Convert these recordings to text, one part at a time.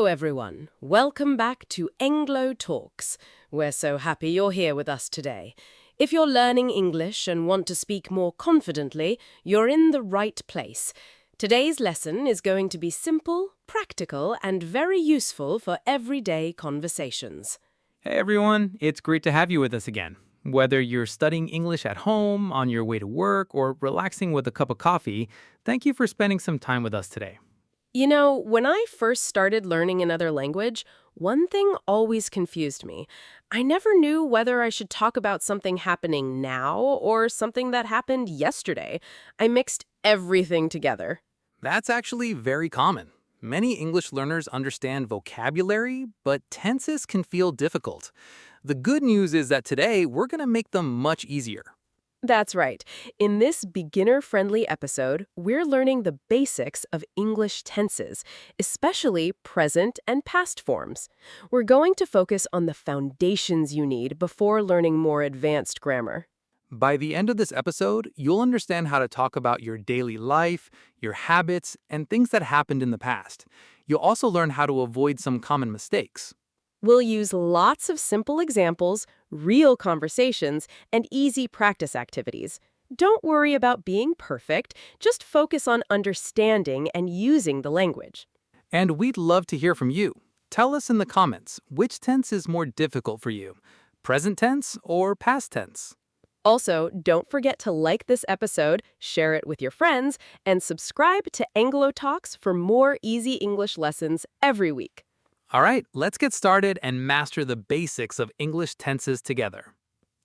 everyone. Welcome back to Englo Talks. We're so happy you're here with us today. If you're learning English and want to speak more confidently, you're in the right place. Today's lesson is going to be simple, practical, and very useful for everyday conversations. Hey everyone, it's great to have you with us again. Whether you're studying English at home, on your way to work, or relaxing with a cup of coffee, thank you for spending some time with us today. You know, when I first started learning another language, one thing always confused me. I never knew whether I should talk about something happening now or something that happened yesterday. I mixed everything together. That's actually very common. Many English learners understand vocabulary, but tenses can feel difficult. The good news is that today we're going to make them much easier. That's right. In this beginner-friendly episode, we're learning the basics of English tenses, especially present and past forms. We're going to focus on the foundations you need before learning more advanced grammar. By the end of this episode, you'll understand how to talk about your daily life, your habits, and things that happened in the past. You'll also learn how to avoid some common mistakes. We'll use lots of simple examples, real conversations, and easy practice activities. Don't worry about being perfect, just focus on understanding and using the language. And we'd love to hear from you. Tell us in the comments, which tense is more difficult for you? Present tense or past tense? Also, don't forget to like this episode, share it with your friends, and subscribe to Englo Talks for more easy English lessons every week. All right, let's get started and master the basics of English tenses together.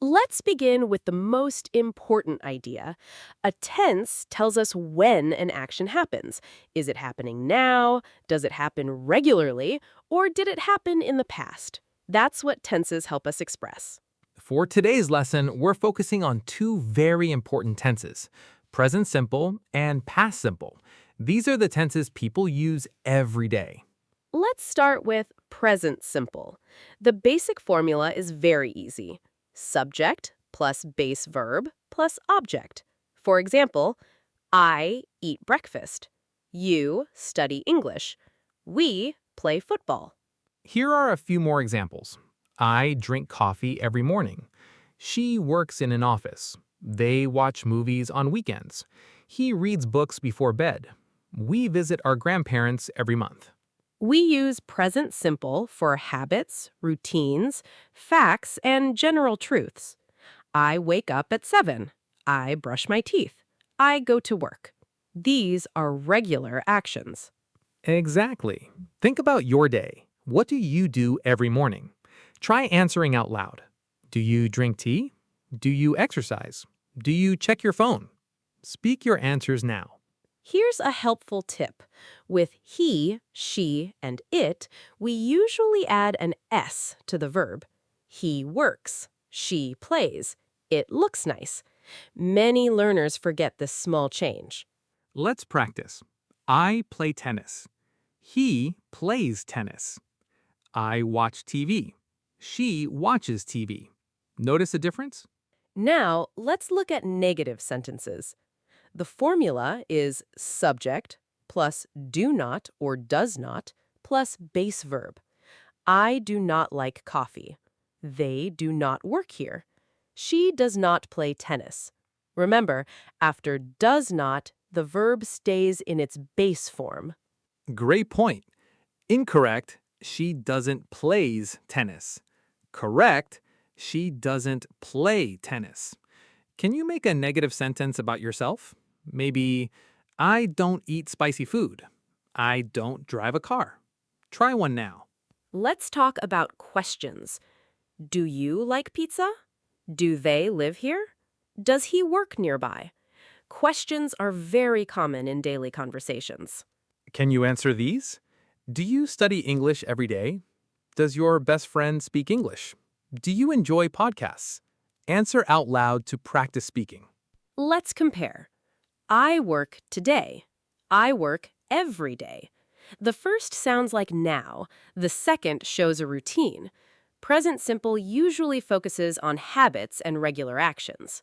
Let's begin with the most important idea. A tense tells us when an action happens. Is it happening now? Does it happen regularly? Or did it happen in the past? That's what tenses help us express. For today's lesson, we're focusing on two very important tenses, present simple and past simple. These are the tenses people use every day. Let's start with present simple. The basic formula is very easy. Subject plus base verb plus object. For example, I eat breakfast. You study English. We play football. Here are a few more examples. I drink coffee every morning. She works in an office. They watch movies on weekends. He reads books before bed. We visit our grandparents every month. We use present simple for habits, routines, facts, and general truths. I wake up at 7. I brush my teeth. I go to work. These are regular actions. Exactly. Think about your day. What do you do every morning? Try answering out loud. Do you drink tea? Do you exercise? Do you check your phone? Speak your answers now. Here's a helpful tip. With he, she, and it, we usually add an S to the verb. He works. She plays. It looks nice. Many learners forget this small change. Let's practice. I play tennis. He plays tennis. I watch TV. She watches TV. Notice a difference? Now, let's look at negative sentences. The formula is subject plus do not or does not plus base verb. I do not like coffee. They do not work here. She does not play tennis. Remember, after does not, the verb stays in its base form. Great point. Incorrect, she doesn't plays tennis. Correct, she doesn't play tennis. Can you make a negative sentence about yourself? Maybe, I don't eat spicy food. I don't drive a car. Try one now. Let's talk about questions. Do you like pizza? Do they live here? Does he work nearby? Questions are very common in daily conversations. Can you answer these? Do you study English every day? Does your best friend speak English? Do you enjoy podcasts? Answer out loud to practice speaking. Let's compare. I work today. I work every day. The first sounds like now. The second shows a routine. Present simple usually focuses on habits and regular actions.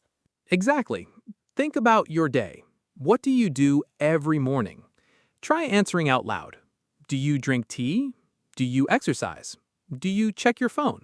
Exactly. Think about your day. What do you do every morning? Try answering out loud. Do you drink tea? Do you exercise? Do you check your phone?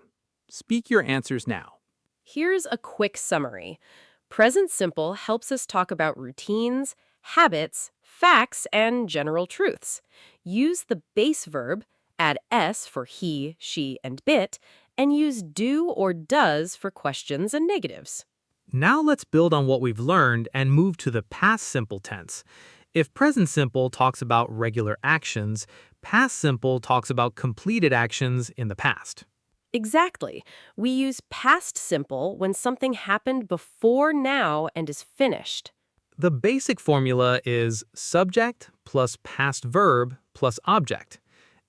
Speak your answers now. Here's a quick summary. Present simple helps us talk about routines, habits, facts, and general truths. Use the base verb, add s for he, she, and bit, and use do or does for questions and negatives. Now let's build on what we've learned and move to the past simple tense. If present simple talks about regular actions, past simple talks about completed actions in the past. Exactly. We use past simple when something happened before now and is finished. The basic formula is subject plus past verb plus object.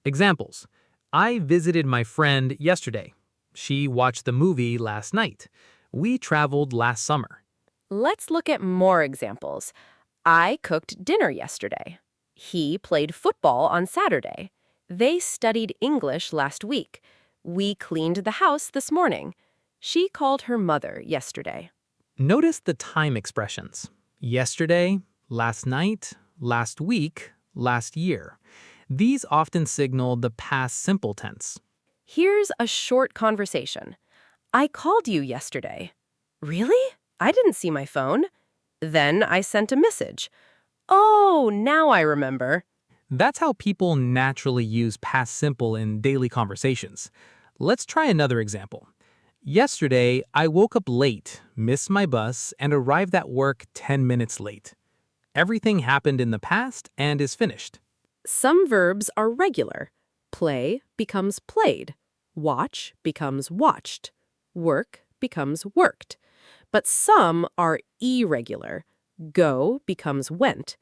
Examples: I visited my friend yesterday. She watched the movie last night. We traveled last summer. Let's look at more examples. I cooked dinner yesterday. He played football on Saturday. They studied English last week. We cleaned the house this morning. She called her mother yesterday. Notice the time expressions. Yesterday, last night, last week, last year. These often signal the past simple tense. Here's a short conversation. I called you yesterday. Really? I didn't see my phone. Then I sent a message. Oh, now I remember. That's how people naturally use past simple in daily conversations. Let's try another example. Yesterday, I woke up late, missed my bus, and arrived at work 10 minutes late. Everything happened in the past and is finished. Some verbs are regular. Play becomes played. Watch becomes watched. Work becomes worked. But some are irregular. Go becomes went.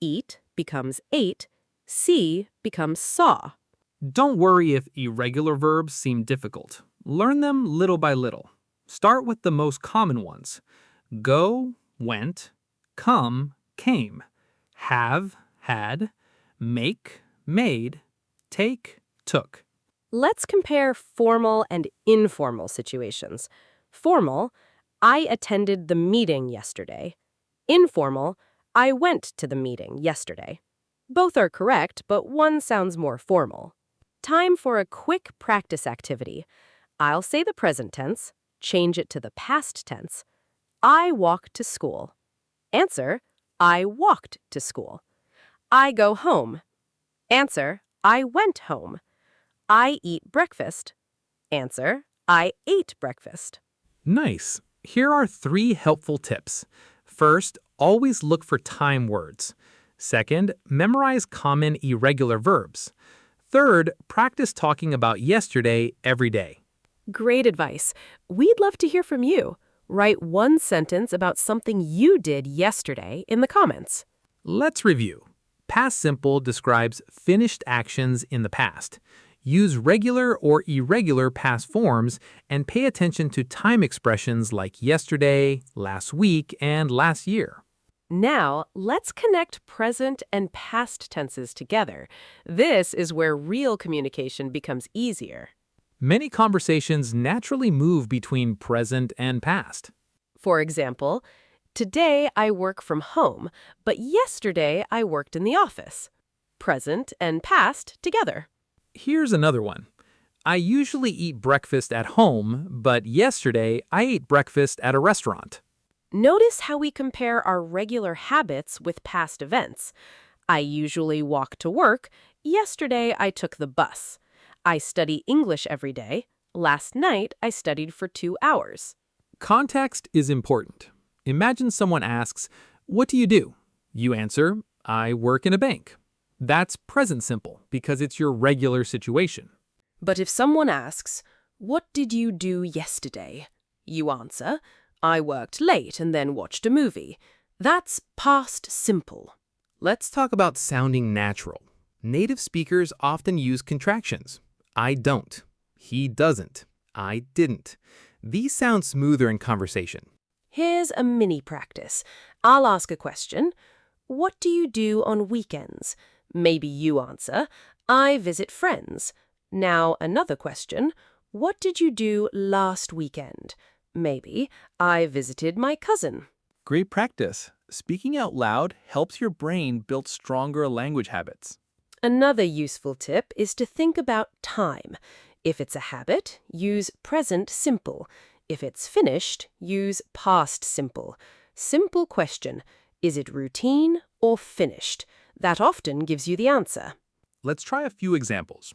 Eat becomes ate. See becomes saw. Don't worry if irregular verbs seem difficult. Learn them little by little. Start with the most common ones. Go, went. Come, came. Have, had. Make, made. Take, took. Let's compare formal and informal situations. Formal, I attended the meeting yesterday. Informal, I went to the meeting yesterday. Both are correct, but one sounds more formal. Time for a quick practice activity. I'll say the present tense, change it to the past tense. I walk to school. Answer, I walked to school. I go home. Answer, I went home. I eat breakfast. Answer, I ate breakfast. Nice. Here are 3 helpful tips. First, always look for time words. Second, memorize common irregular verbs. Third, practice talking about yesterday every day. Great advice. We'd love to hear from you. Write one sentence about something you did yesterday in the comments. Let's review. Past simple describes finished actions in the past. Use regular or irregular past forms and pay attention to time expressions like yesterday, last week, and last year. Now, let's connect present and past tenses together. This is where real communication becomes easier. Many conversations naturally move between present and past. For example, today I work from home, but yesterday I worked in the office. Present and past together. Here's another one. I usually eat breakfast at home, but yesterday I ate breakfast at a restaurant. Notice how we compare our regular habits with past events. I usually walk to work. Yesterday I took the bus. I study English every day. Last night I studied for 2 hours. Context is important. Imagine someone asks, "What do you do?" You answer, "I work in a bank." That's present simple because it's your regular situation. But if someone asks, "What did you do yesterday?" You answer, "I worked late and then watched a movie." That's past simple. Let's talk about sounding natural. Native speakers often use contractions. I don't. He doesn't. I didn't. These sound smoother in conversation. Here's a mini practice. I'll ask a question. What do you do on weekends? Maybe you answer, I visit friends. Now another question. What did you do last weekend? Maybe I visited my cousin. Great practice. Speaking out loud helps your brain build stronger language habits. Another useful tip is to think about time. If it's a habit, use present simple. If it's finished, use past simple. Simple question, is it routine or finished? That often gives you the answer. Let's try a few examples.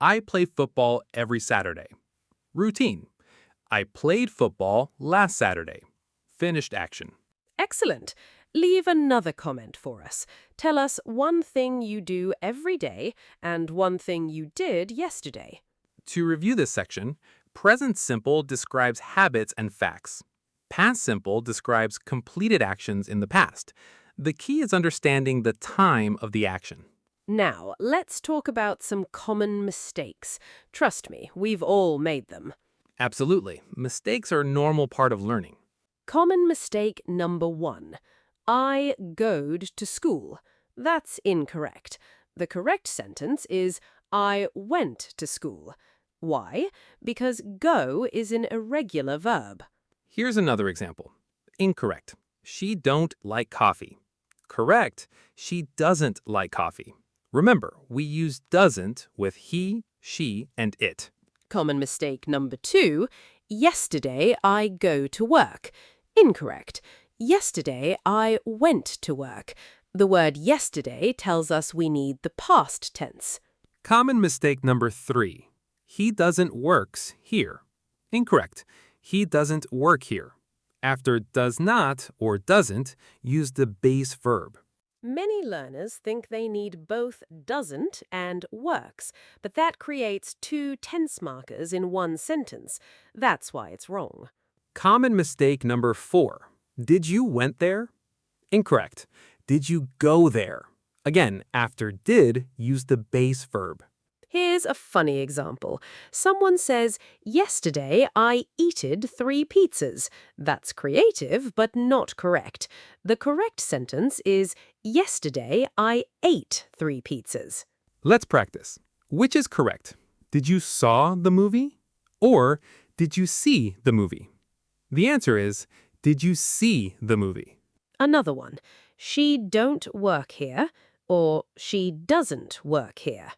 I play football every Saturday. Routine. I played football last Saturday. Finished action. Excellent. Leave another comment for us. Tell us one thing you do every day and one thing you did yesterday. To review this section, present simple describes habits and facts. Past simple describes completed actions in the past. The key is understanding the time of the action. Now, let's talk about some common mistakes. Trust me, we've all made them. Absolutely. Mistakes are a normal part of learning. Common mistake number 1. I goed to school. That's incorrect. The correct sentence is I went to school. Why? Because go is an irregular verb. Here's another example. Incorrect. She don't like coffee. Correct. She doesn't like coffee. Remember, we use doesn't with he, she, and it. Common mistake number 2. Yesterday I go to work. Incorrect. Yesterday I went to work. The word yesterday tells us we need the past tense. Common mistake number 3. He doesn't works here. Incorrect. He doesn't work here. After does not or doesn't, use the base verb. Many learners think they need both doesn't and works, but that creates 2 tense markers in one sentence. That's why it's wrong. Common mistake number 4. Did you went there? Incorrect. Did you go there? Again, after did, use the base verb. Here's a funny example. Someone says, yesterday I eated 3 pizzas. That's creative, but not correct. The correct sentence is, yesterday I ate 3 pizzas. Let's practice. Which is correct? Did you saw the movie? Or did you see the movie? The answer is, did you see the movie? Another one. She don't work here, or she doesn't work here.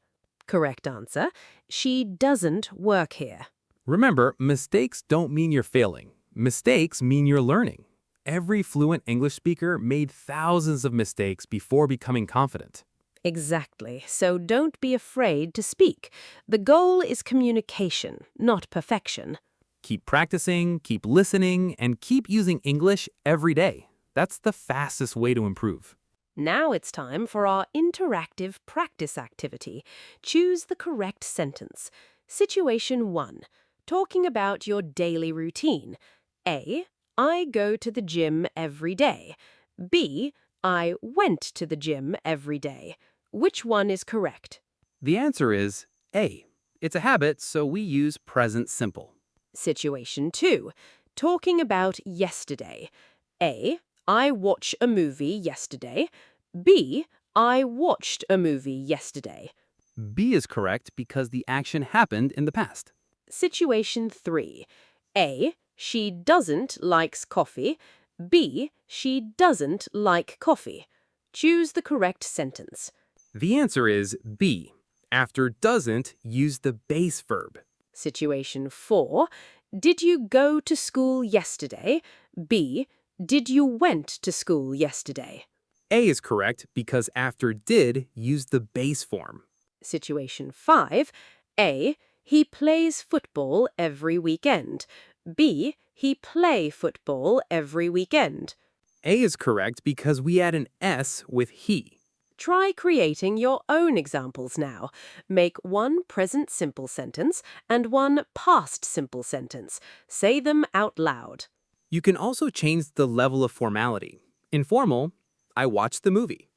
Correct answer, she doesn't work here. Remember, mistakes don't mean you're failing. Mistakes mean you're learning. Every fluent English speaker made thousands of mistakes before becoming confident. Exactly, so don't be afraid to speak. The goal is communication, not perfection. Keep practicing, keep listening, and keep using English every day. That's the fastest way to improve. Now it's time for our interactive practice activity. Choose the correct sentence. Situation 1. Talking about your daily routine. A. I go to the gym every day. B. I went to the gym every day. Which one is correct? The answer is A. It's a habit, so we use present simple. Situation 2. Talking about yesterday. A. I watched a movie yesterday. B. I watched a movie yesterday. B is correct because the action happened in the past. Situation 3. A. She doesn't likes coffee. B. She doesn't like coffee. Choose the correct sentence. The answer is B. After doesn't, use the base verb. Situation 4. Did you go to school yesterday? B. Did you went to school yesterday? A is correct because after did, use the base form. Situation 5. A. He plays football every weekend. B. He play football every weekend. A is correct because we add an S with he. Try creating your own examples now. Make one present simple sentence and one past simple sentence. Say them out loud. You can also change the level of formality. Informal, I watched the movie.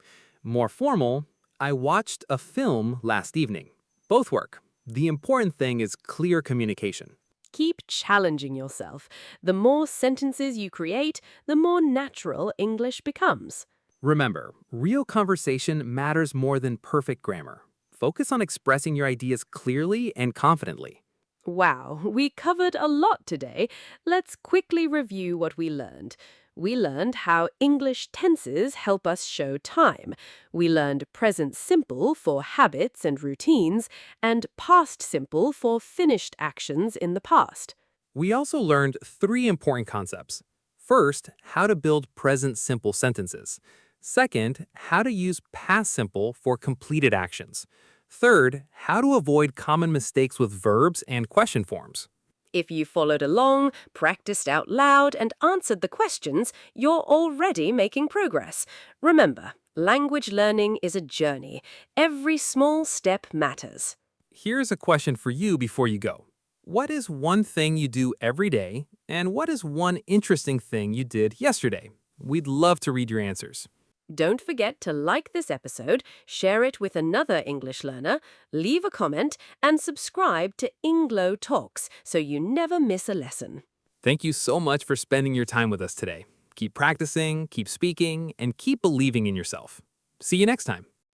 More formal, I watched a film last evening. Both work. The important thing is clear communication. Keep challenging yourself. The more sentences you create, the more natural English becomes. Remember, real conversation matters more than perfect grammar. Focus on expressing your ideas clearly and confidently. Wow, we covered a lot today. Let's quickly review what we learned. We learned how English tenses help us show time. We learned present simple for habits and routines, and past simple for finished actions in the past. We also learned three important concepts. First, how to build present simple sentences. Second, how to use past simple for completed actions. Third, how to avoid common mistakes with verbs and question forms. If you followed along, practiced out loud, and answered the questions, you're already making progress. Remember, language learning is a journey. Every small step matters. Here's a question for you before you go. What is one thing you do every day, and what is one interesting thing you did yesterday? We'd love to read your answers. Don't forget to like this episode, share it with another English learner, leave a comment, and subscribe to Englo Talks so you never miss a lesson. Thank you so much for spending your time with us today. Keep practicing, keep speaking, and keep believing in yourself. See you next time.